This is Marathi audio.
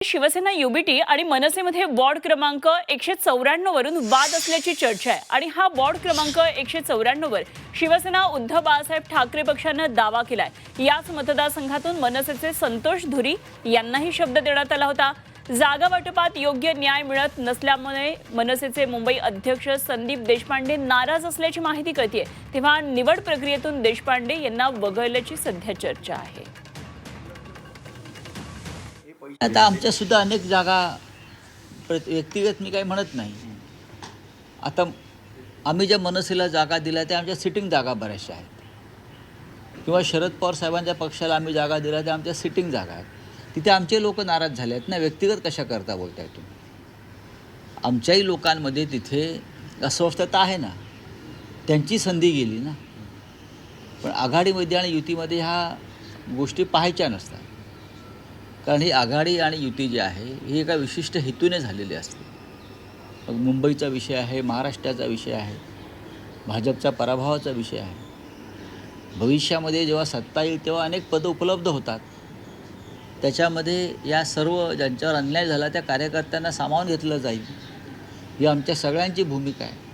शिवसेना युबीटी आणि मनसेमध्ये वॉर्ड क्रमांक 194 वरून वाद असल्याची चर्चा आहे आणि हा वॉर्ड क्रमांक 194 वर शिवसेना उद्धव बाळासाहेब ठाकरे पक्षानं दावा केलाय। याच मतदारसंघातून मनसेचे संतोष धुरी यांनाही शब्द देण्यात आला होता। जागा वाटपात योग्य न्याय मिळत नसल्यामुळे मनसेचे मुंबई अध्यक्ष संदीप देशपांडे नाराज असल्याची माहिती कळतेय। तेव्हा निवड प्रक्रियेतून देशपांडे यांना वगळल्याची सध्या चर्चा आहे। आता आमच्या सुद्धा अनेक जागा व्यक्तिगत मी काही म्हणत नाही। आता आम्ही ज्या मनसेला जागा दिल्या त्या आमच्या सिटिंग जागा बऱ्याचशा आहेत, किंवा शरद पवार साहेबांच्या पक्षाला आम्ही जागा दिल्या त्या आमच्या सिटिंग जागा आहेत। तिथे आमचे लोक नाराज झाले आहेत ना। व्यक्तिगत कशा करता बोलताय तुम्ही? आमच्याही लोकांमध्ये तिथे अस्वस्थता आहे ना, त्यांची संधी गेली ना। पण आघाडीमध्ये आणि युतीमध्ये ह्या गोष्टी पाहायच्या नसतात, कारण ही आघाडी आणि युती जी आहे ही एका विशिष्ट हेतूने झालेली असते। मग मुंबईचा विषय आहे, महाराष्ट्राचा विषय आहे, भाजपचा पराभवाचा विषय आहे। भविष्यामध्ये जेव्हा सत्ता येईल तेव्हा अनेक पदं उपलब्ध होतात, त्याच्यामध्ये या सर्व ज्यांच्यावर अन्याय झाला त्या कार्यकर्त्यांना सामावून घेतलं जाईल, ही आमच्या सगळ्यांची भूमिका आहे।